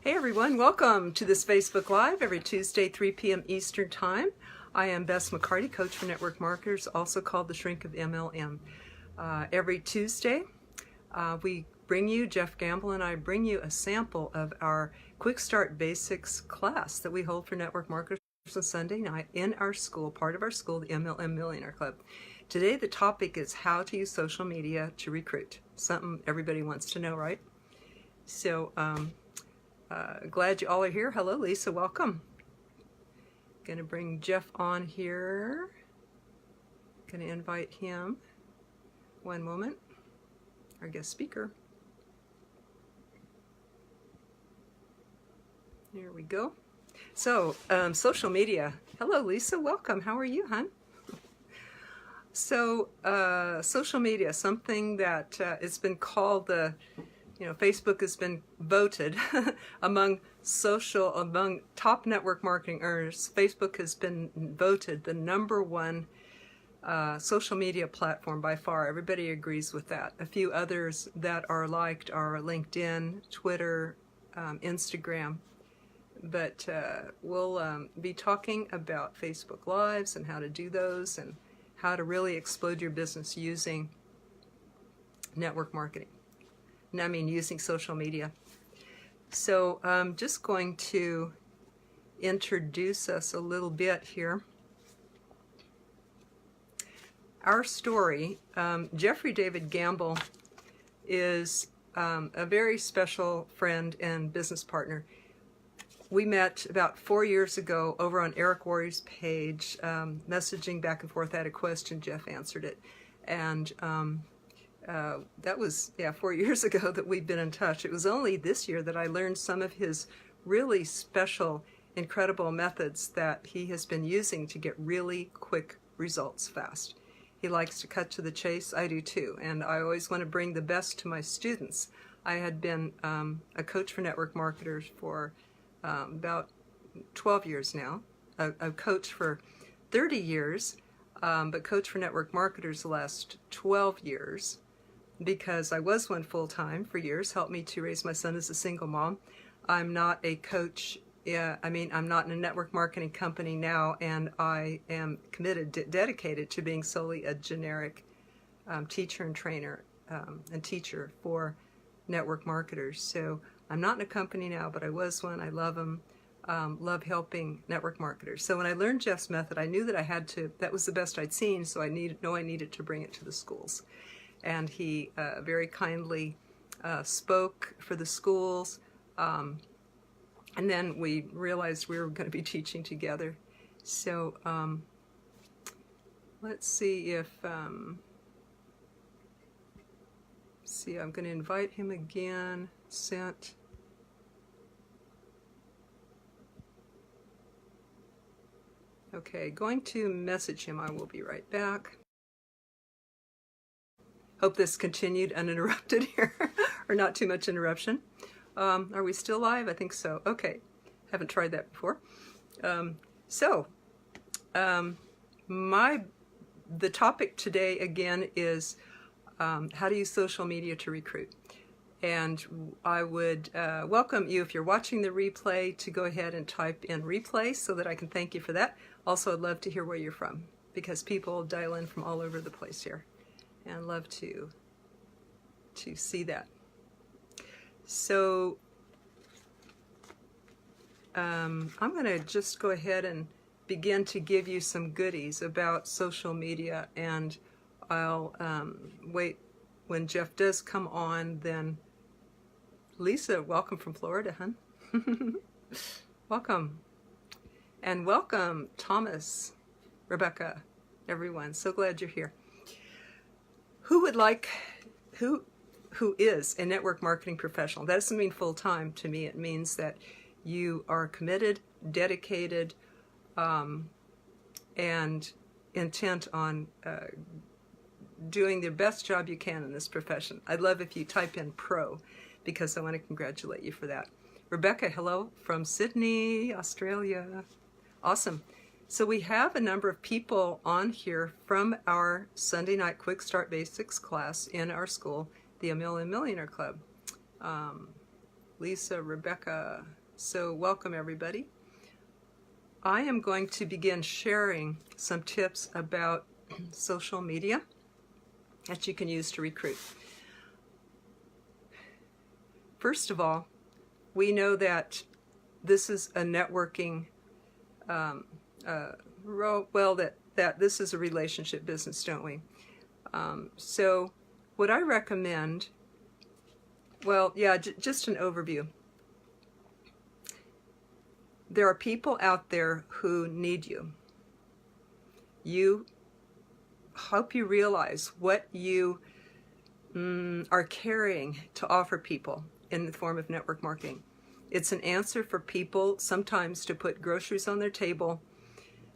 Hey everyone, welcome to this Facebook Live every Tuesday, 3 p.m. Eastern Time. I am Bess McCarty, coach for network marketers, also called the Shrink of MLM. Every Tuesday, we bring you, Jeff Gamble and I bring you a sample of our Quick Start Basics class that we hold for network marketers on Sunday night in our school, part of our school, the MLM Millionaire Club. Today the topic is how to use social media to recruit. Something everybody wants to know, right? So, glad you all are here. Hello, Lisa. Welcome. Going to bring Jeff on here. Going to invite him. One moment. Our guest speaker. Here we go. So, social media. Hello, Lisa. Welcome. How are you, hon? So, social media, something that it's been called the Facebook has been voted among top network marketing earners. Facebook has been voted the #1 social media platform by far. Everybody agrees with that. A few others that are liked are LinkedIn, Twitter, Instagram. But we'll be talking about Facebook Lives and how to do those and how to really explode your business using network marketing. I mean, using social media. So I'm just going to introduce us a little bit here. Our story, Jeffrey David Gamble is a very special friend and business partner. We met about 4 years ago over on Eric Worre's page, messaging back and forth. I had a question, Jeff answered it. And that was, 4 years ago that we've been in touch. It was only this year that I learned some of his really special, incredible methods that he has been using to get really quick results fast. He likes to cut to the chase. I do too. And I always want to bring the best to my students. I had been a coach for network marketers for about 12 years now. A coach for 30 years, but coach for network marketers the last 12 years. Because I was one full-time for years, helped me to raise my son as a single mom. I'm not a coach, I'm not in a network marketing company now, and I am committed, dedicated to being solely a generic teacher and trainer and teacher for network marketers. So I'm not in a company now, but I was one. I love them, love helping network marketers. So when I learned Jeff's method, I knew that I had to, that was the best I'd seen, so I needed to bring it to the schools. And he very kindly spoke for the schools, and then we realized we were going to be teaching together. So let's see if, I'm going to invite him again, sent. Okay, going to message him. I will be right back. Hope this continued uninterrupted here, or not too much interruption. Are we still live? I think so. Okay, haven't tried that before. The topic today again is how to use social media to recruit. And I would welcome you, if you're watching the replay, to go ahead and type in replay so that I can thank you for that. Also, I'd love to hear where you're from, because people dial in from all over the place here. And love to see that. So I'm going to just go ahead and begin to give you some goodies about social media, and I'll wait when Jeff does come on. Then Lisa, welcome from Florida, hun. Welcome. And welcome Thomas, Rebecca, everyone. So glad you're here. Who is a network marketing professional? That doesn't mean full-time to me. It means that you are committed, dedicated, and intent on doing the best job you can in this profession. I'd love if you type in pro, because I want to congratulate you for that. Rebecca, hello from Sydney, Australia. Awesome. So we have a number of people on here from our Sunday night Quick Start Basics class in our school, the MLM Millionaire Club. Lisa, Rebecca. So welcome everybody. I am going to begin sharing some tips about social media that you can use to recruit. First of all, we know that this is a networking, that this is a relationship business, don't we? So what I recommend, just an overview. There are people out there who need you. You hope you realize what you are carrying to offer people in the form of network marketing. It's an answer for people sometimes to put groceries on their table,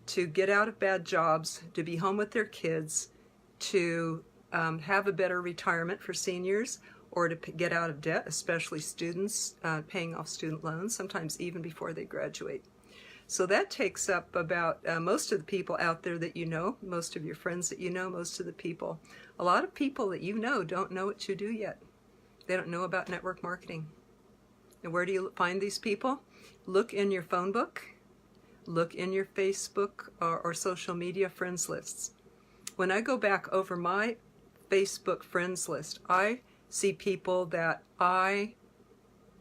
to get out of bad jobs, to be home with their kids, to have a better retirement for seniors, or to get out of debt, especially students paying off student loans, sometimes even before they graduate. So that takes up about most of the people out there that you know, most of your friends that you know, most of the people. A lot of people that you know don't know what you do yet. They don't know about network marketing. And where do you find these people? Look in your phone book, look in your Facebook or social media friends lists. When I go back over my Facebook friends list, I see people that I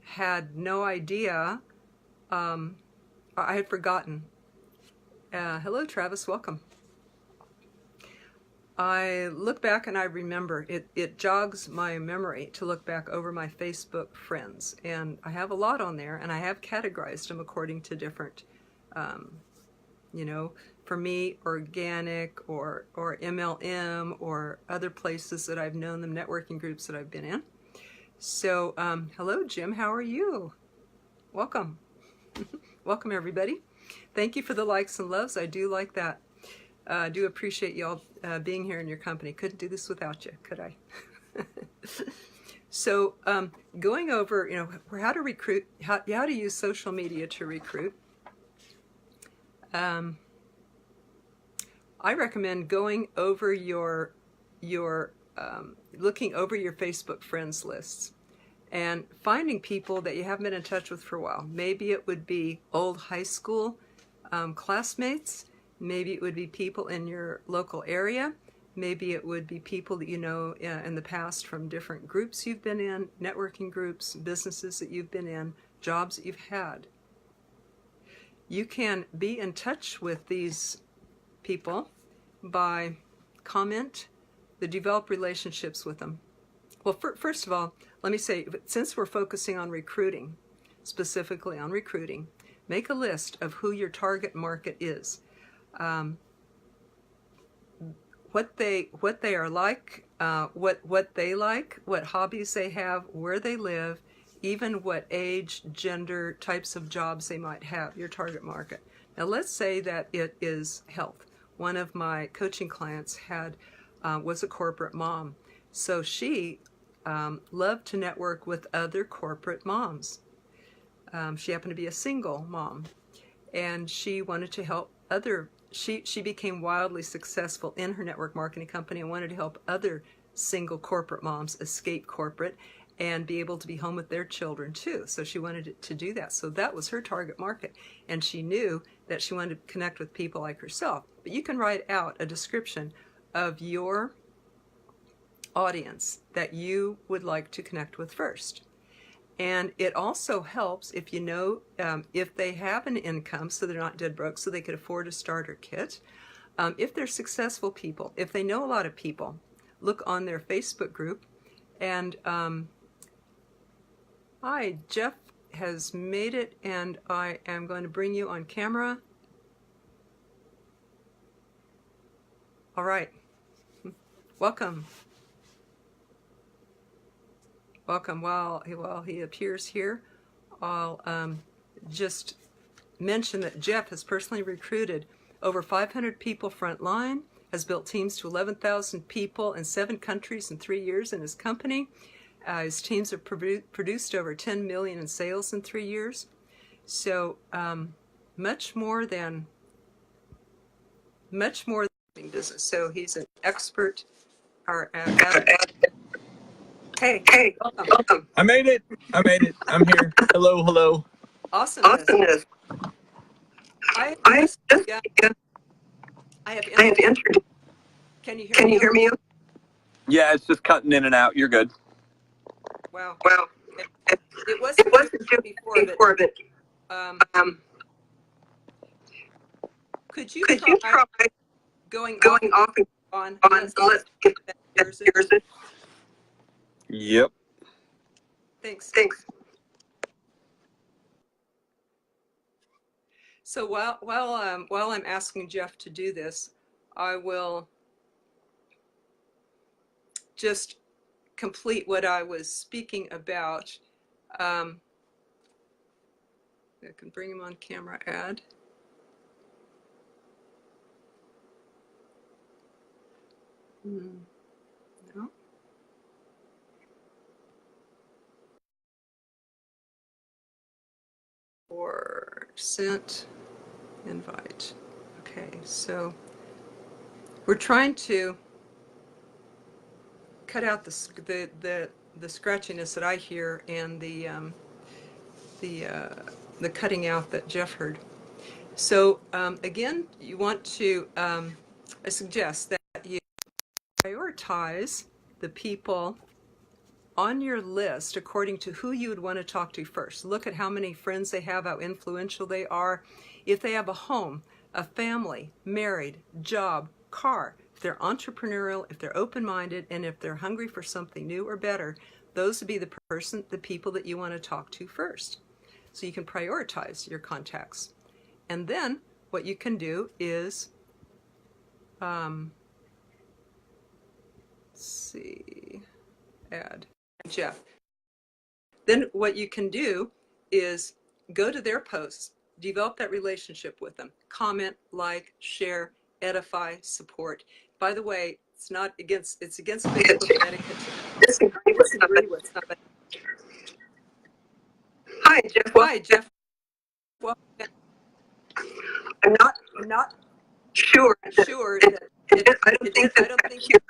had no idea, I had forgotten. Hello Travis, welcome. I look back and I remember, it jogs my memory to look back over my Facebook friends. And I have a lot on there, and I have categorized them according to different, for me, organic or MLM or other places that I've known them, networking groups that I've been in. So, hello Jim, how are you? Welcome. Welcome everybody. Thank you for the likes and loves. I do like that. I do appreciate y'all being here in your company. Couldn't do this without you, could I? So going over, how to recruit, how to use social media to recruit. I recommend going over looking over your Facebook friends lists and finding people that you haven't been in touch with for a while. Maybe it would be old high school classmates. Maybe it would be people in your local area. Maybe it would be people that you know in the past from different groups you've been in, networking groups, businesses that you've been in, jobs that you've had. You can be in touch with these people by comment, develop relationships with them. Well, first of all, let me say, since we're focusing on recruiting, specifically on recruiting, make a list of who your target market is. What they are like, what they like, what hobbies they have, where they live, even what age, gender, types of jobs they might have, your target market. Now let's say that it is health. One of my coaching clients was a corporate mom, so she loved to network with other corporate moms. She happened to be a single mom, and she wanted to help she became wildly successful in her network marketing company and wanted to help other single corporate moms escape corporate and be able to be home with their children too. So she wanted to do that. So that was her target market. And she knew that she wanted to connect with people like herself. But you can write out a description of your audience that you would like to connect with first. And it also helps if you know if they have an income, so they're not dead broke, so they could afford a starter kit. If they're successful people, if they know a lot of people, look on their Facebook group. And hi, Jeff has made it, and I am going to bring you on camera. All right, welcome. Welcome. While he appears here, I'll just mention that Jeff has personally recruited over 500 people frontline, has built teams to 11,000 people in 7 countries in 3 years in his company. His teams have produced over 10 million in sales in 3 years. So much more than business. So he's an expert. Hey, welcome. I made it. I'm here. Hello. Awesomeness. I just begun. I have entered. Can you hear me? Yeah, it's just cutting in and out. You're good. Wow. It wasn't just before, but could you try going off on let's get that yours? Yep. Thanks. So while I'm asking Jeff to do this, I will just complete what I was speaking about. I can bring him on camera. Add. No. Or sent invite. Okay, so we're trying to cut out the scratchiness that I hear and the cutting out that Jeff heard. So again, you want to I suggest that you prioritize the people on your list according to who you would want to talk to first. Look at how many friends they have, how influential they are. If they have a home, a family, married, job, car, if they're entrepreneurial, if they're open-minded, and if they're hungry for something new or better, those would be the people that you want to talk to first. So you can prioritize your contacts. And then what you can do is, let's see, add Jeff. Then what you can do is go to their posts, develop that relationship with them, comment, like, share, edify, support. By the way, it's against Facebook etiquette to disagree with somebody. Hi, Jeff. Well, I'm not sure that I don't think you're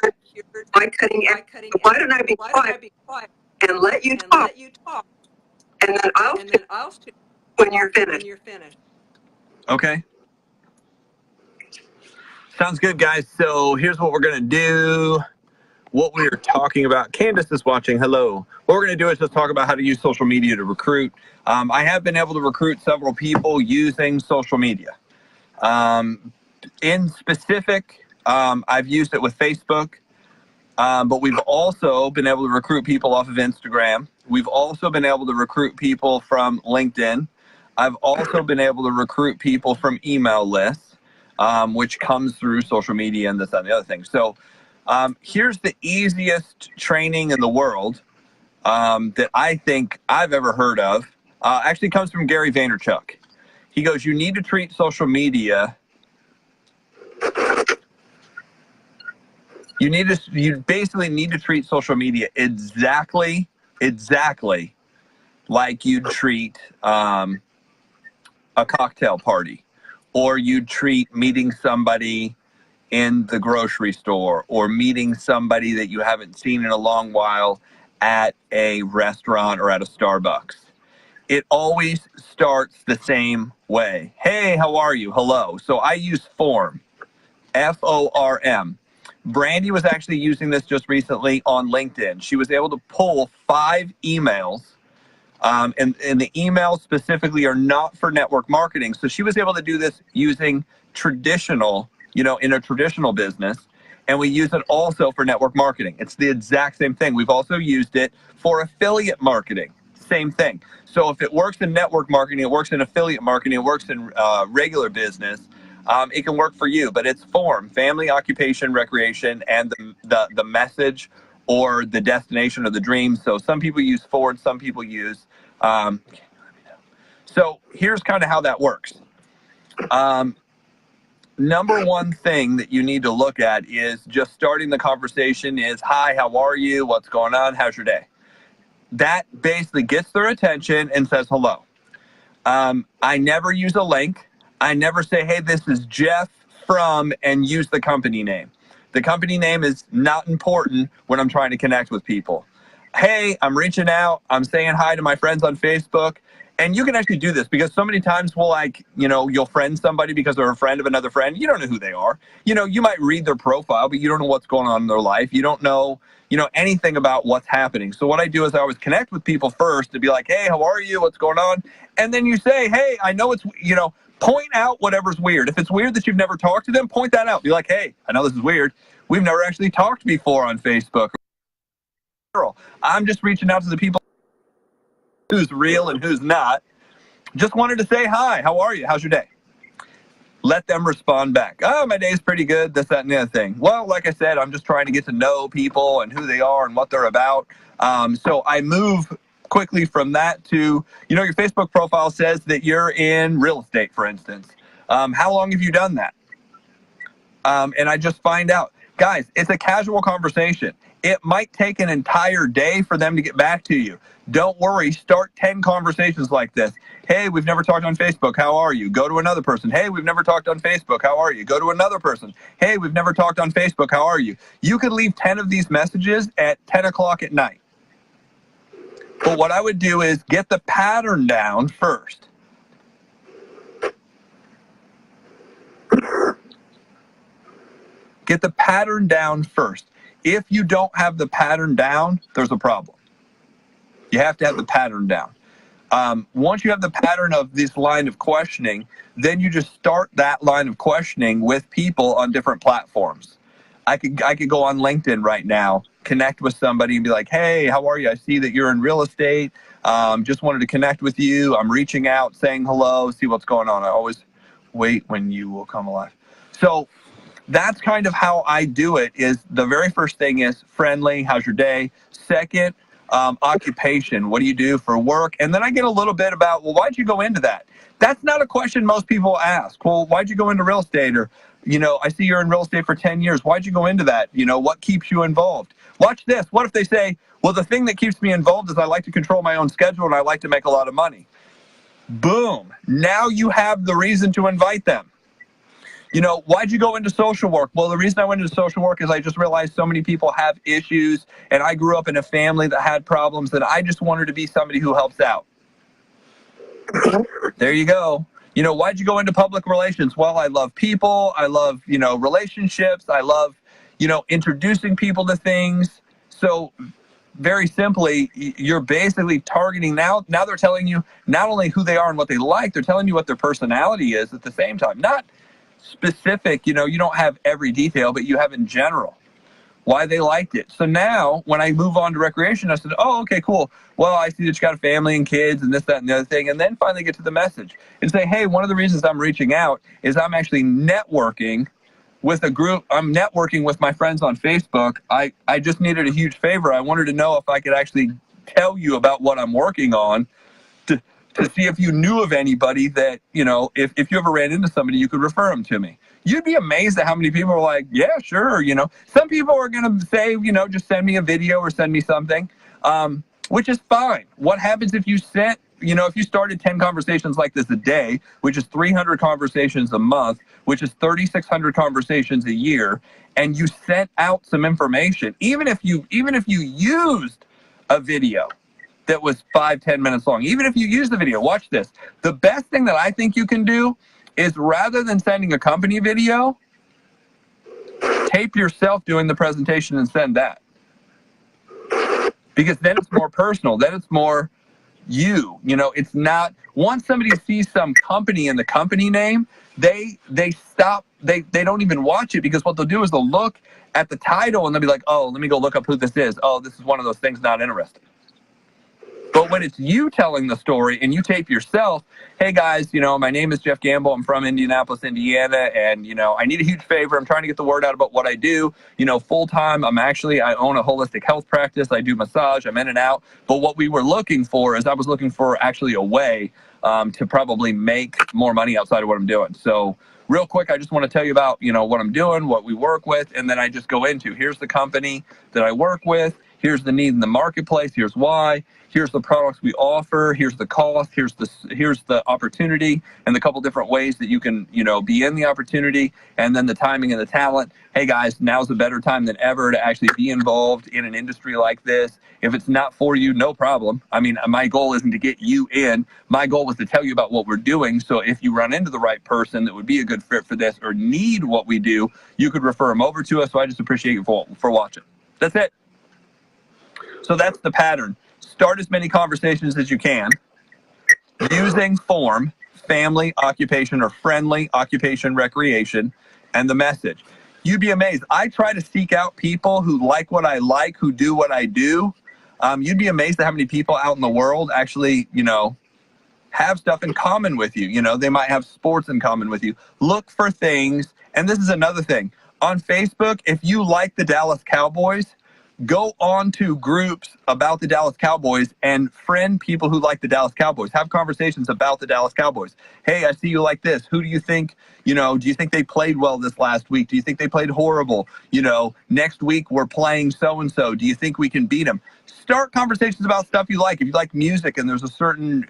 my cutting edge. Why don't I be quiet and let you talk, and then I'll shoot when you're finished. Okay. Sounds good, guys. So here's what we're going to do. What we are talking about. Candace is watching. Hello. What we're going to do is just talk about how to use social media to recruit. I have been able to recruit several people using social media. In specific, I've used it with Facebook, but we've also been able to recruit people off of Instagram. We've also been able to recruit people from LinkedIn. I've also been able to recruit people from email lists, which comes through social media and this and the other thing. So here's the easiest training in the world that I think I've ever heard of. Actually comes from Gary Vaynerchuk. He goes, you need to treat social media. You basically need to treat social media exactly like you'd treat a cocktail party, or you'd treat meeting somebody in the grocery store, or meeting somebody that you haven't seen in a long while at a restaurant or at a Starbucks. It always starts the same way. Hey, how are you? Hello. So I use Form, F-O-R-M. Brandy was actually using this just recently on LinkedIn. She was able to pull 5 emails, and the emails specifically are not for network marketing. So she was able to do this using traditional, in a traditional business, and we use it also for network marketing. It's the exact same thing. We've also used it for affiliate marketing. Same thing. So if it works in network marketing, it works in affiliate marketing, it works in regular business, it can work for you. But it's Form, family, occupation, recreation, and the message or the destination or the dream. So some people use Ford, some people use. So here's kind of how that works. Number one thing that you need to look at is just starting the conversation is, hi, how are you? What's going on? How's your day? That basically gets their attention and says hello. I never use a link. I never say, hey, this is Jeff from, and use the company name. The company name is not important when I'm trying to connect with people. hey, I'm reaching out, I'm saying hi to my friends on Facebook. And you can actually do this because so many times we'll you'll friend somebody because they're a friend of another friend. You don't know who they are. You might read their profile, but you don't know what's going on in their life. You don't know, anything about what's happening. So what I do is I always connect with people first to be like, hey, how are you? What's going on? And then you say, hey, I know it's, point out whatever's weird. If it's weird that you've never talked to them, point that out. Be like, hey, I know this is weird. We've never actually talked before on Facebook. I'm just reaching out to the people who's real and who's not. Just wanted to say hi. How are you? How's your day? Let them respond back. Oh, my day's pretty good. This, that, and the other thing. Well, like I said, I'm just trying to get to know people and who they are and what they're about. So I move quickly from that to, your Facebook profile says that you're in real estate, for instance. How long have you done that? And I just find out. Guys, it's a casual conversation. It might take an entire day for them to get back to you. Don't worry. Start 10 conversations like this. Hey, we've never talked on Facebook. How are you? Go to another person. Hey, we've never talked on Facebook. How are you? Go to another person. Hey, we've never talked on Facebook. How are you? You could leave 10 of these messages at 10 o'clock at night. But what I would do is get the pattern down first. Get the pattern down first. If you don't have the pattern down, there's a problem. You have to have the pattern down. Once you have the pattern of this line of questioning, then you just start that line of questioning with people on different platforms. I could go on LinkedIn right now, connect with somebody and be like, hey, how are you? I see that you're in real estate. Just wanted to connect with you. I'm reaching out, saying hello, see what's going on. I always wait when you will come alive. So that's kind of how I do it. Is the very first thing is friendly, how's your day? Second, occupation, what do you do for work? And then I get a little bit about, well, why'd you go into that? That's not a question most people ask. Well, why'd you go into real estate? Or, I see you're in real estate for 10 years. Why'd you go into that? What keeps you involved? Watch this. What if they say, well, the thing that keeps me involved is I like to control my own schedule and I like to make a lot of money. Boom. Now you have the reason to invite them. Why'd you go into social work? Well, the reason I went into social work is I just realized so many people have issues, and I grew up in a family that had problems, and I just wanted to be somebody who helps out. There you go. Why'd you go into public relations? Well, I love people. I love, relationships. I love, introducing people to things. So very simply, you're basically targeting now they're telling you not only who they are and what they like, they're telling you what their personality is at the same time. Not specific, you don't have every detail, but you have in general why they liked it. So now when I move on to recreation, I said, oh, okay, cool. Well, I see that you got a family and kids and this, that, and the other thing. And then finally get to the message and say, hey, one of the reasons I'm reaching out is I'm actually networking with a group. I'm networking with my friends on Facebook. I just needed a huge favor. I wanted to know if I could actually tell you about what I'm working on to see if you knew of anybody that, if you ever ran into somebody, you could refer them to me. You'd be amazed at how many people are like, yeah, sure. Some people are going to say, just send me a video or send me something, which is fine. What happens if you sent, if you started 10 conversations like this a day, which is 300 conversations a month, which is 3,600 conversations a year, and you sent out some information, even if you used a video that was 5-10 minutes long, even if you use the video, watch this. The best thing that I think you can do is, rather than sending a company video, tape yourself doing the presentation and send that. Because then it's more personal. Then it's more you. It's not, once somebody sees some company in the company name, they stop, they don't even watch it, because what they'll do is they'll look at the title and they'll be like, oh, let me go look up who this is. Oh, this is one of those things, not interested. But when it's you telling the story and you tape yourself, hey guys, my name is Jeff Gamble. I'm from Indianapolis, Indiana. And, I need a huge favor. I'm trying to get the word out about what I do. Full time, I own a holistic health practice. I do massage. I'm in and out. But what we were looking for is, I was looking for actually a way to probably make more money outside of what I'm doing. So real quick, I just want to tell you about, what I'm doing, what we work with. And then I just go into, here's the company that I work with. Here's the need in the marketplace. Here's why. Here's the products we offer. Here's the cost. Here's the opportunity, and the couple different ways that you can, be in the opportunity, and then the timing and the talent. Hey guys, now's a better time than ever to actually be involved in an industry like this. If it's not for you, no problem. I mean, my goal isn't to get you in. My goal was to tell you about what we're doing. So if you run into the right person that would be a good fit for this or need what we do, you could refer them over to us. So I just appreciate you for watching. That's it. So that's the pattern. Start as many conversations as you can using form, family, occupation, or friendly, occupation, recreation, and the message. You'd be amazed. I try to seek out people who like what I like, who do what I do. You'd be amazed at how many people out in the world actually, have stuff in common with you. They might have sports in common with you. Look for things. And this is another thing. On Facebook, if you like the Dallas Cowboys, go on to groups about the Dallas Cowboys and friend people who like the Dallas Cowboys. Have conversations about the Dallas Cowboys. Hey, I see you like this. Who do you think, do you think they played well this last week? Do you think they played horrible? Next week we're playing so-and-so. Do you think we can beat them? Start conversations about stuff you like. If you like music and there's a certain,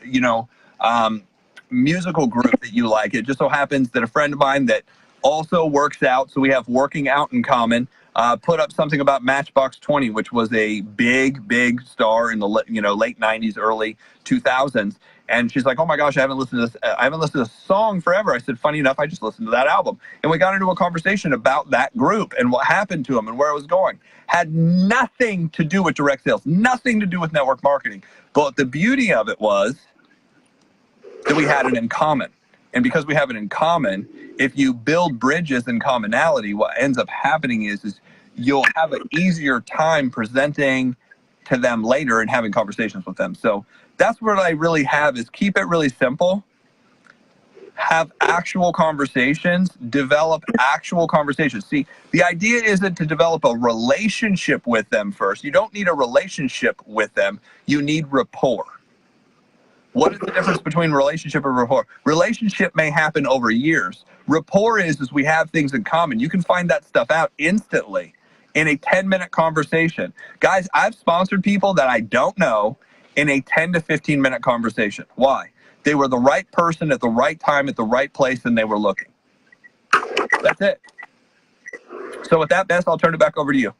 musical group that you like, it just so happens that a friend of mine that also works out, so we have working out in common, put up something about Matchbox 20, which was a big star in the late 90s, early 2000s. And she's like, oh my gosh, I haven't listened to this song forever. I said, funny enough, I just listened to that album. And we got into a conversation about that group and what happened to them and where it was going. Had nothing to do with direct sales, nothing to do with network marketing. But the beauty of it was that we had it in common. And because we have it in common, if you build bridges and commonality, what ends up happening is you'll have an easier time presenting to them later and having conversations with them. So that's what I really have is keep it really simple. Have actual conversations, develop actual conversations. See, the idea isn't to develop a relationship with them first. You don't need a relationship with them. You need rapport. What is the difference between relationship and rapport? Relationship may happen over years. Rapport is we have things in common. You can find that stuff out instantly in a 10-minute conversation. Guys, I've sponsored people that I don't know in a 10 to 15-minute conversation. Why? They were the right person at the right time at the right place and they were looking. That's it. So with that, Bess, I'll turn it back over to you.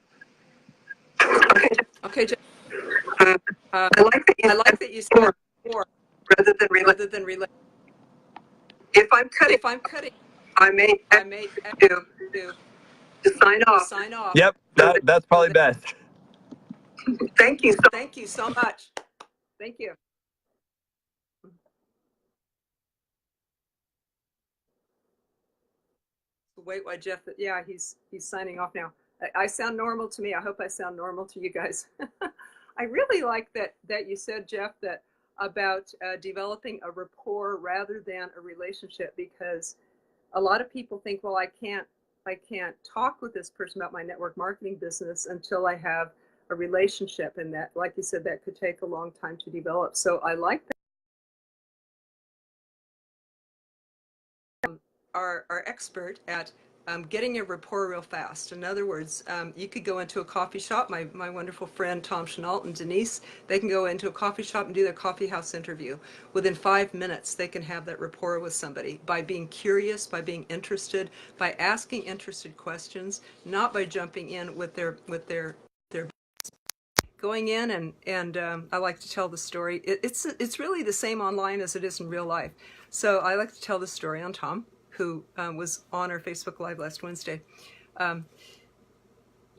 Okay, Jeff. I like that you said more rather than relate. If I'm cutting, I may do to sign off. Yep, that's probably best. Thank you so much. Thank you. Wait, why Jeff? Yeah, he's signing off now. I sound normal to me. I hope I sound normal to you guys. I really like that you said, Jeff, that about developing a rapport rather than a relationship, because a lot of people think, well, I can't talk with this person about my network marketing business until I have a relationship, and that, like you said, that could take a long time to develop. So I like that. Our expert at getting a rapport real fast. In other words, you could go into a coffee shop. My wonderful friend Tom Chenault and Denise, they can go into a coffee shop and do their coffee house interview. Within 5 minutes, they can have that rapport with somebody by being curious, by being interested, by asking interested questions, not by jumping in with their going in and I like to tell the story. It's really the same online as it is in real life. So I like to tell the story on Tom, who was on our Facebook Live last Wednesday.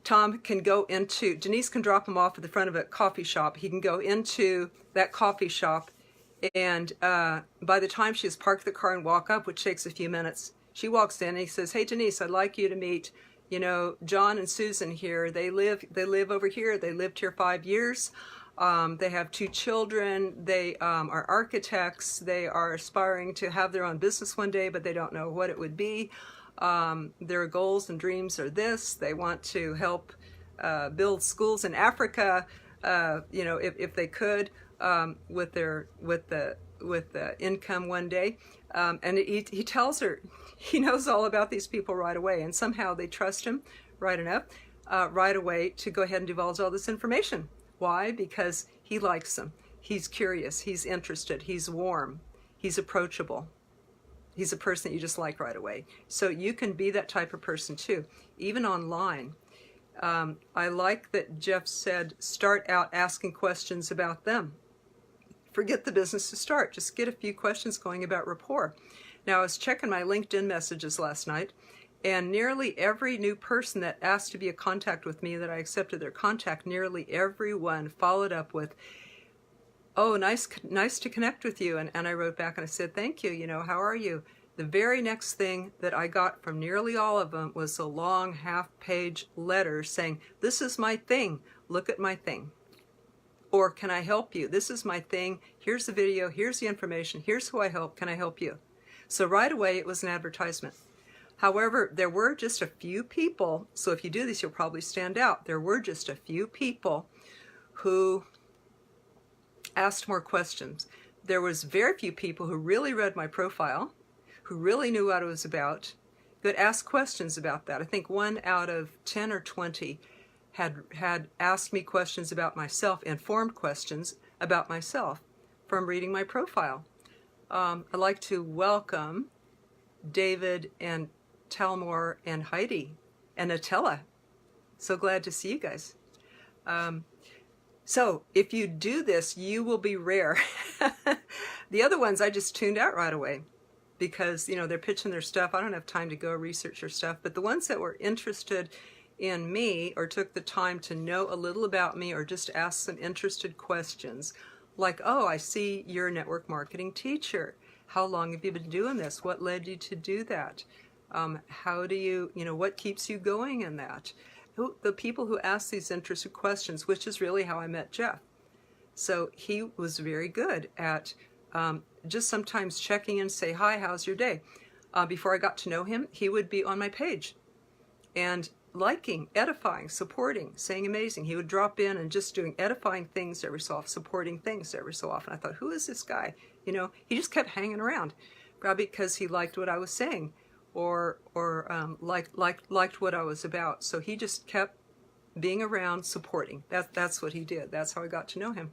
Tom can go into, Denise can drop him off at the front of a coffee shop. He can go into that coffee shop, and by the time she's parked the car and walk up, which takes a few minutes, she walks in and he says, hey Denise, I'd like you to meet, John and Susan here. They live over here. They lived here 5 years. They have 2 children. They are architects. They are aspiring to have their own business one day, but they don't know what it would be. Their goals and dreams are this. They want to help build schools in Africa, if they could, with the income one day. And he tells her, he knows all about these people right away, and somehow they trust him right enough. right away to go ahead and divulge all this information. Why? Because he likes them. He's curious. He's interested. He's warm. He's approachable. He's a person that you just like right away. So you can be that type of person too, even online. I like that Jeff said, start out asking questions about them. Forget the business to start. Just get a few questions going about rapport. Now, I was checking my LinkedIn messages last night, and nearly every new person that asked to be a contact with me, that I accepted their contact, nearly everyone followed up with, oh, nice to connect with you. And I wrote back and I said, thank you, how are you? The very next thing that I got from nearly all of them was a long half-page letter saying, this is my thing, look at my thing. Or, can I help you? This is my thing, here's the video, here's the information, here's who I help, can I help you? So right away it was an advertisement. However, there were just a few people, so if you do this you'll probably stand out, there were just a few people who asked more questions. There was very few people who really read my profile, who really knew what it was about, that asked questions about that. I think 1 out of 10 or 20 had asked me questions about myself, informed questions about myself from reading my profile. I'd like to welcome David and Talmor and Heidi and Atella. So glad to see you guys. So if you do this, you will be rare. The other ones I just tuned out right away because, they're pitching their stuff. I don't have time to go research their stuff. But the ones that were interested in me or took the time to know a little about me or just ask some interested questions, like, oh, I see you're a network marketing teacher. How long have you been doing this? What led you to do that? How do you, what keeps you going in that? The people who ask these interested questions, which is really how I met Jeff. So he was very good at just sometimes checking in, say, hi, how's your day? Before I got to know him, he would be on my page and liking, edifying, supporting, saying amazing. He would drop in and just doing edifying things every so often, supporting things every so often. I thought, who is this guy? He just kept hanging around, probably because he liked what I was saying or liked what I was about. So he just kept being around, supporting. That's what he did. That's how I got to know him.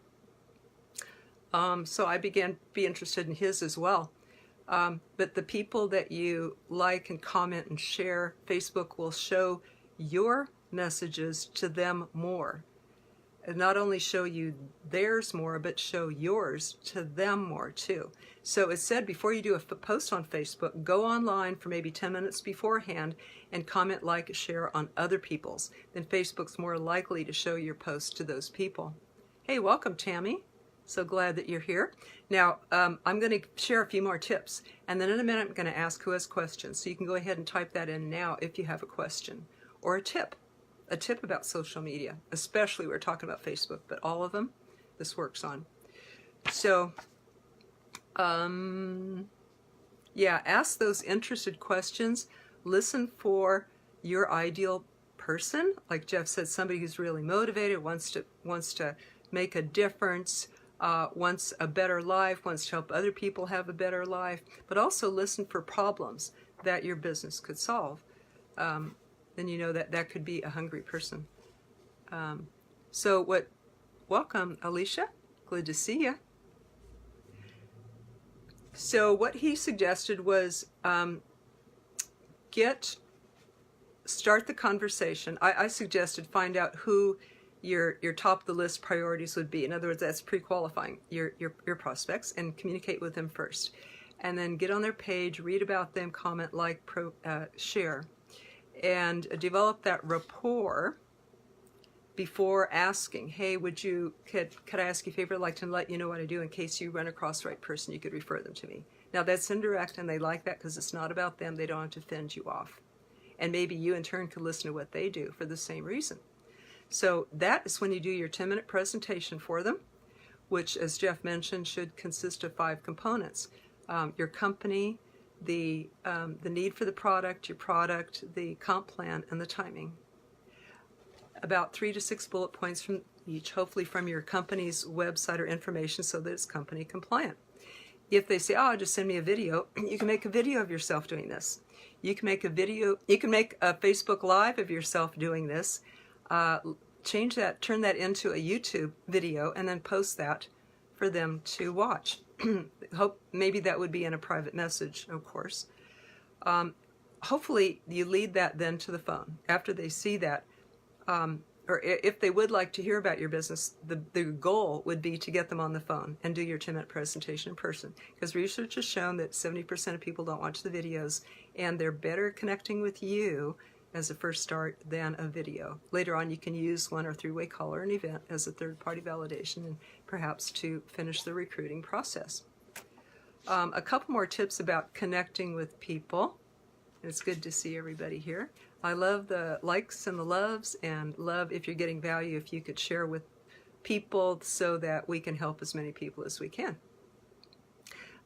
So I began to be interested in his as well. But the people that you like and comment and share, Facebook will show your messages to them more. And not only show you theirs more, but show yours to them more too. So it said before you do a post on Facebook, go online for maybe 10 minutes beforehand and comment, like, share on other people's. Then Facebook's more likely to show your post to those people. Hey, welcome, Tammy. So glad that you're here. Now, I'm going to share a few more tips, and then in a minute I'm going to ask who has questions. So you can go ahead and type that in now if you have a question or a tip about social media. Especially we're talking about Facebook, but all of them this works on. So, yeah, ask those interested questions. Listen for your ideal person. Like Jeff said, somebody who's really motivated, wants to make a difference, wants a better life, wants to help other people have a better life, but also listen for problems that your business could solve. Then you know that could be a hungry person. Welcome, Alicia. Glad to see you. So what he suggested was start the conversation. I suggested find out who your top of the list priorities would be. In other words, that's pre-qualifying your prospects and communicate with them first. And then get on their page, read about them, comment, like, share, and develop that rapport before asking, hey, could I ask you a favor? I'd like to let you know what I do in case you run across the right person, you could refer them to me. Now that's indirect and they like that because it's not about them. They don't have to fend you off. And maybe you in turn could listen to what they do for the same reason. So that is when you do your 10-minute presentation for them, which, as Jeff mentioned, should consist of 5 components. Your company, the need for the product, your product, the comp plan, and the timing. About 3 to 6 bullet points from each, hopefully from your company's website or information so that it's company compliant. If they say, oh, just send me a video, you can make a video of yourself doing this. You can make a Facebook Live of yourself doing this. change that, turn that into a YouTube video, and then post that for them to watch. Hope maybe that would be in a private message, of course. Hopefully you lead that then to the phone. After they see that, or if they would like to hear about your business, the goal would be to get them on the phone and do your 10-minute presentation in person. Because research has shown that 70% of people don't watch the videos, and they're better connecting with you as a first start than a video. Later on, you can use one or three-way call or an event as a third-party validation and perhaps to finish the recruiting process. A couple more tips about connecting with people. It's good to see everybody here. I love the likes and the loves, and love if you're getting value, if you could share with people so that we can help as many people as we can.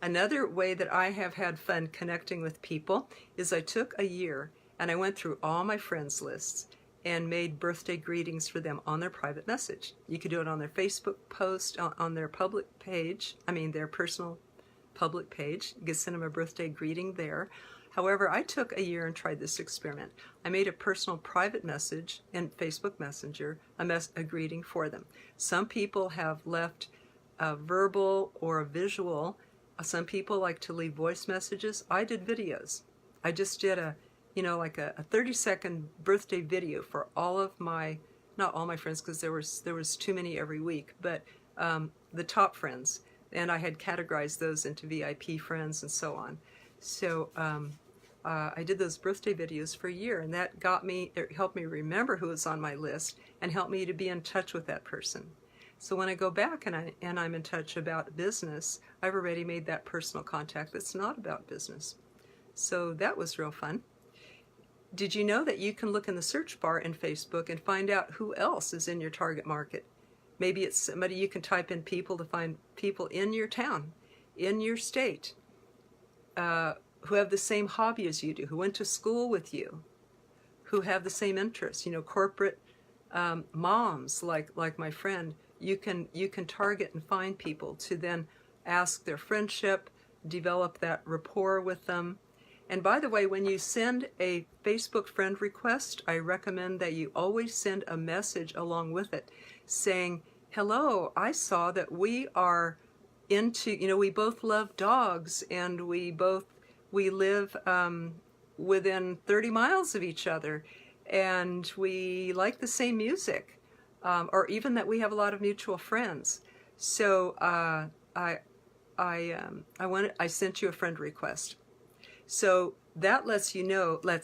Another way that I have had fun connecting with people is I took a year and I went through all my friends lists and made birthday greetings for them on their private message. You could do it on their Facebook post, on their public page, their personal public page. You could send them a birthday greeting there. However, I took a year and tried this experiment. I made a personal private message in Facebook Messenger, a greeting for them. Some people have left a verbal or a visual. Some people like to leave voice messages. I did videos. I just did a 30-second birthday video for all of my, not all my friends, because there was too many every week, but the top friends. And I had categorized those into VIP friends and so on. So I did those birthday videos for a year, and that helped me remember who was on my list and helped me to be in touch with that person. So when I go back and I'm in touch about business, I've already made that personal contact that's not about business. So that was real fun. Did you know that you can look in the search bar in Facebook and find out who else is in your target market? Maybe it's somebody you can type in people to find people in your town, in your state, who have the same hobby as you do, who went to school with you, who have the same interests. Corporate moms like my friend. You can target and find people to then ask their friendship, develop that rapport with them. And by the way, when you send a Facebook friend request, I recommend that you always send a message along with it saying, hello, I saw that we are into, we both love dogs, and we live within 30 miles of each other, and we like the same music, or even that we have a lot of mutual friends. So I sent you a friend request. So that lets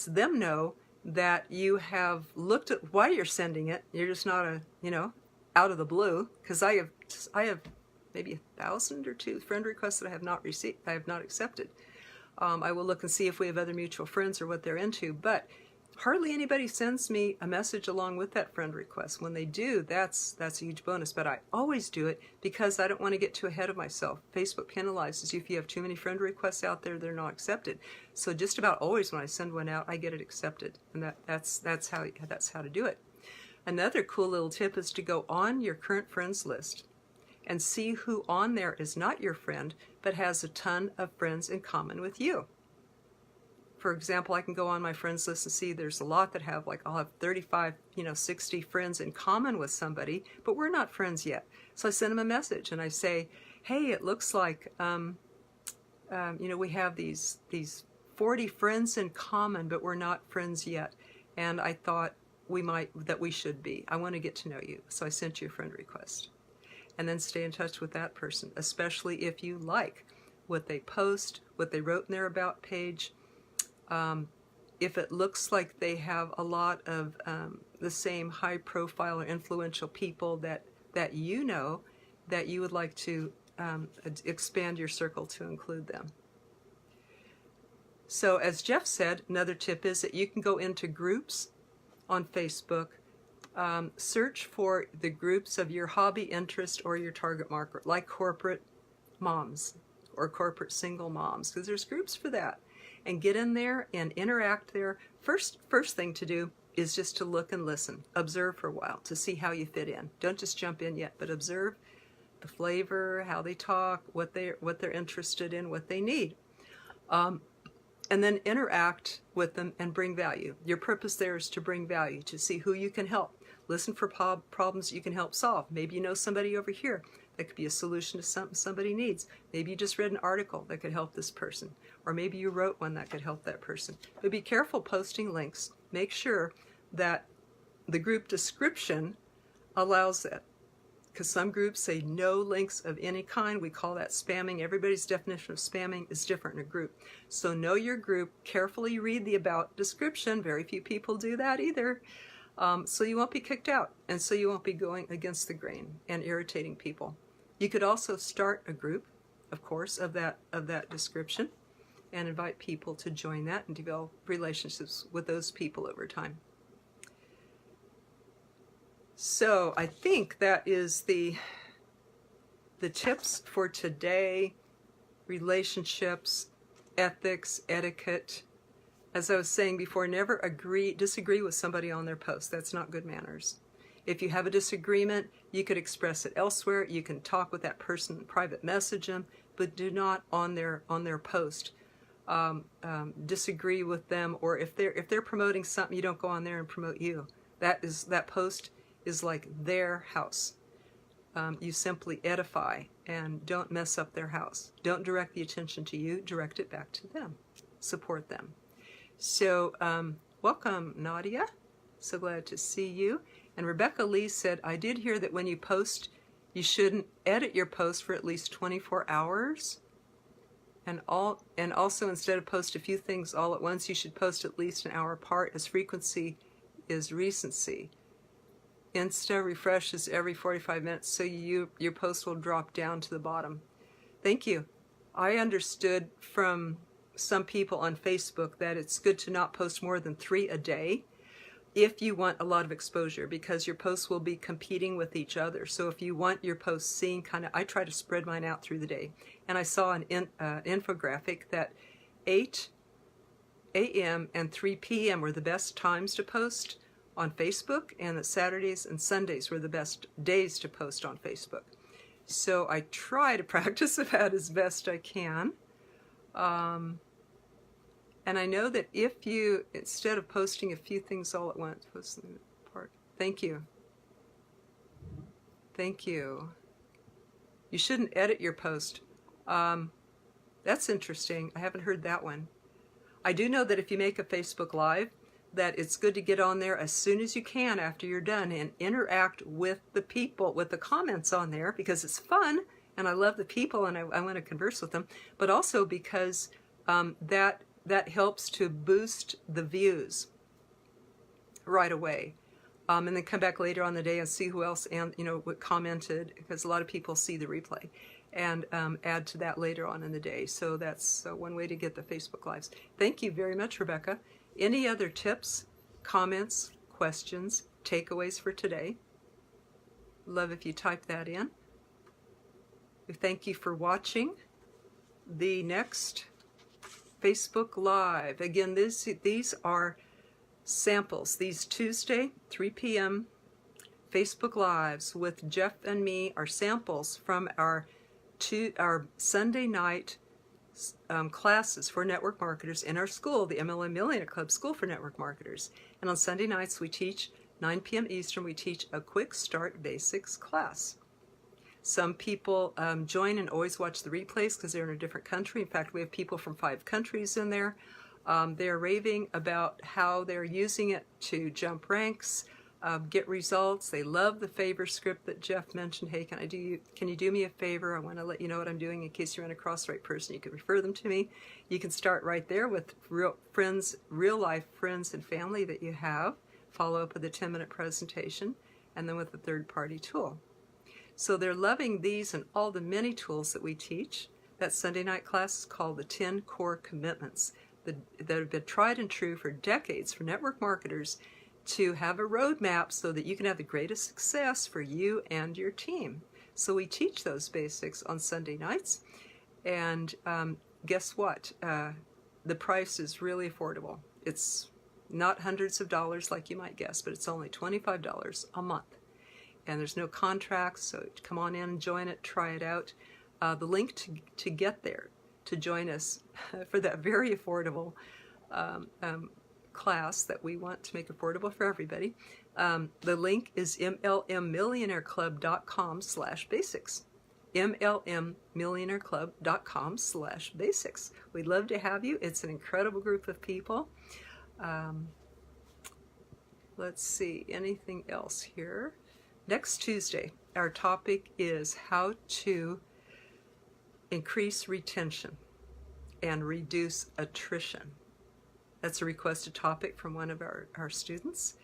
them know that you have looked at why you're sending it. You're just not out of the blue, because I have maybe 1,000 or 2 friend requests that I have not received, I have not accepted. I will look and see if we have other mutual friends or what they're into, but hardly anybody sends me a message along with that friend request. When they do, that's a huge bonus, but I always do it because I don't want to get too ahead of myself. Facebook penalizes you if you have too many friend requests out there, they're not accepted. So just about always when I send one out, I get it accepted, and that's how to do it. Another cool little tip is to go on your current friends list and see who on there is not your friend, but has a ton of friends in common with you. For example, I can go on my friends list and see there's a lot that have, I'll have 35, 60 friends in common with somebody, but we're not friends yet. So I send them a message and I say, hey, it looks like, we have these 40 friends in common, but we're not friends yet. And I thought that we should be. I want to get to know you. So I sent you a friend request. And then stay in touch with that person, especially if you like what they post, what they wrote in their About page. If it looks like they have a lot of the same high profile or influential people that you know, that you would like to expand your circle to include them. So as Jeff said, another tip is that you can go into groups on Facebook, search for the groups of your hobby, interest, or your target market, like corporate moms or corporate single moms, because there's groups for that. And get in there and interact there. First thing to do is just to look and listen. Observe for a while to see how you fit in. Don't just jump in yet, but observe the flavor, how they talk, what they're interested in, what they need. And then interact with them and bring value. Your purpose there is to bring value, to see who you can help. Listen for problems you can help solve. Maybe you know somebody over here that could be a solution to something somebody needs. Maybe you just read an article that could help this person, or maybe you wrote one that could help that person. But be careful posting links. Make sure that the group description allows that, because some groups say no links of any kind. We call that spamming. Everybody's definition of spamming is different in a group. So know your group, carefully read the about description. Very few people do that either. So you won't be kicked out, and so you won't be going against the grain and irritating people. You could also start a group, of course, of that description, and invite people to join that and develop relationships with those people over time. So I think that is the tips for today: relationships, ethics, etiquette. As I was saying before, never disagree with somebody on their post. That's not good manners. If you have a disagreement, you could express it elsewhere. You can talk with that person, private message them, but do not on their post disagree with them. Or if they're promoting something, you don't go on there and promote you. That post is like their house. You simply edify and don't mess up their house. Don't direct the attention to you. Direct it back to them. Support them. So welcome, Nadia. So glad to see you. And Rebecca Lee said, I did hear that when you post, you shouldn't edit your post for at least 24 hours. And also, instead of post a few things all at once, you should post at least an hour apart, as frequency is recency. Insta refreshes every 45 minutes, so your post will drop down to the bottom. Thank you. I understood from some people on Facebook that it's good to not post more than 3 a day if you want a lot of exposure, because your posts will be competing with each other. So if you want your posts seen, I try to spread mine out through the day. And I saw an infographic that 8 a.m. and 3 p.m. were the best times to post on Facebook, and that Saturdays and Sundays were the best days to post on Facebook. So I try to practice that as best I can. And I know that if you, instead of posting a few things all at once, post them apart. Thank you. Thank you. You shouldn't edit your post. That's interesting. I haven't heard that one. I do know that if you make a Facebook Live, that it's good to get on there as soon as you can after you're done and interact with the people, with the comments on there, because it's fun and I love the people and I want to converse with them, but also because that helps to boost the views right away. And then come back later on the day and see who else what commented, because a lot of people see the replay, and add to that later on in the day. So that's one way to get the Facebook Lives. Thank you very much, Rebecca. Any other tips, comments, questions, takeaways for today? Love if you type that in. We thank you for watching the next Facebook Live. Again, these are samples. These Tuesday, 3 p.m. Facebook Lives with Jeff and me are samples from our Sunday night classes for network marketers in our school, the MLM Millionaire Club School for Network Marketers. And on Sunday nights we teach 9 p.m. Eastern, we teach a quick start basics class. Some people join and always watch the replays because they're in a different country. In fact, we have people from 5 countries in there. They're raving about how they're using it to jump ranks, get results. They love the favor script that Jeff mentioned. Hey, can you do me a favor? I want to let you know what I'm doing in case you run across the right person. You can refer them to me. You can start right there with real life friends and family that you have. Follow up with a 10-minute presentation, and then with a third-party tool. So they're loving these and all the many tools that we teach. That Sunday night class is called the 10 Core Commitments that have been tried and true for decades for network marketers to have a roadmap so that you can have the greatest success for you and your team. So we teach those basics on Sunday nights. And guess what? The price is really affordable. It's not hundreds of dollars like you might guess, but it's only $25 a month. And there's no contracts, so come on in and join it, try it out. The link to get there, to join us for that very affordable class that we want to make affordable for everybody, The link is mlmmillionaireclub.com/basics. mlmmillionaireclub.com/basics. We'd love to have you. It's an incredible group of people. Let's see, anything else here? Next Tuesday, our topic is how to increase retention and reduce attrition. That's a requested topic from one of our students.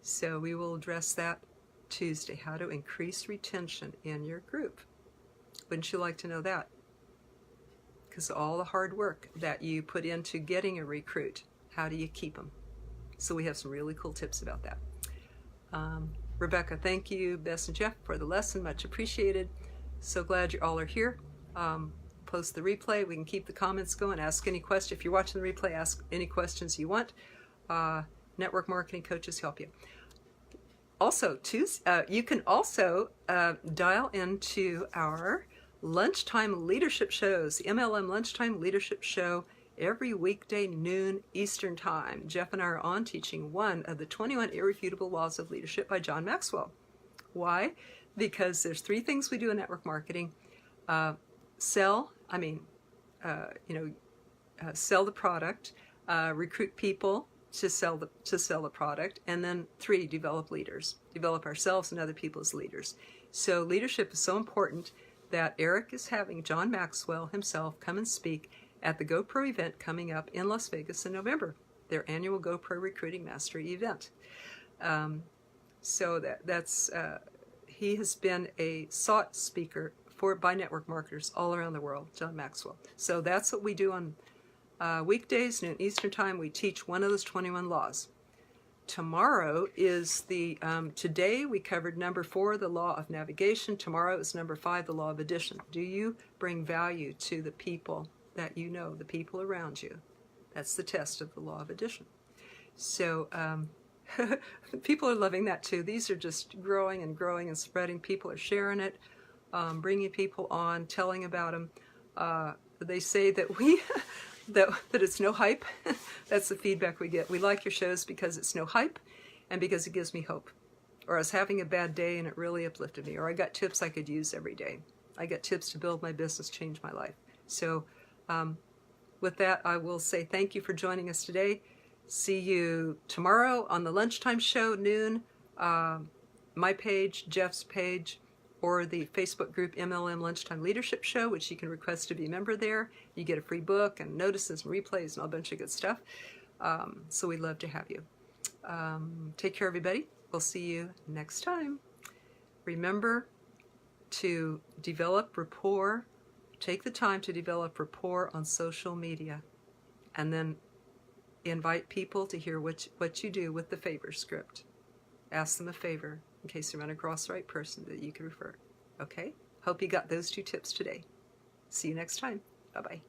So we will address that Tuesday, how to increase retention in your group. Wouldn't you like to know that? Because all the hard work that you put into getting a recruit, how do you keep them? So we have some really cool tips about that. Rebecca, thank you, Bess and Jeff, for the lesson. Much appreciated. So glad you all are here. Post the replay. We can keep the comments going. Ask any question. If you're watching the replay, ask any questions you want. Network marketing coaches help you. Also, you can also dial into our lunchtime leadership shows, the MLM Lunchtime Leadership Show, every weekday noon Eastern Time. Jeff and I are on teaching one of the 21 Irrefutable Laws of Leadership by John Maxwell. Why? Because there's 3 things we do in network marketing. Sell the product, recruit people to sell the product, and then 3, develop leaders, develop ourselves and other people as leaders. So leadership is so important that Eric is having John Maxwell himself come and speak at the GoPro event coming up in Las Vegas in November, their annual GoPro Recruiting Mastery event. So he has been a sought speaker by network marketers all around the world, John Maxwell. So that's what we do on weekdays, noon Eastern Time. We teach one of those 21 laws. Tomorrow is today we covered number 4, the law of navigation. Tomorrow is number 5, the law of addition. Do you bring value to the people that you know, the people around you? That's the test of the law of addition. So people are loving that too. These are just growing and growing and spreading. People are sharing it, bringing people on, telling about them. They say that that it's no hype. That's the feedback we get. We like your shows because it's no hype and because it gives me hope. Or I was having a bad day and it really uplifted me. Or I got tips I could use every day. I got tips to build my business, change my life. So with that, I will say thank you for joining us today. See you tomorrow on the lunchtime show, noon. My page, Jeff's page, or the Facebook group MLM Lunchtime Leadership Show, which you can request to be a member there. You get a free book and notices and replays and all a bunch of good stuff. So we'd love to have you. Take care, everybody. We'll see you next time. Remember to develop rapport. Take the time to develop rapport on social media, and then invite people to hear what you do with the favor script. Ask them a favor in case you run across the right person that you can refer. Okay? Hope you got those 2 tips today. See you next time. Bye-bye.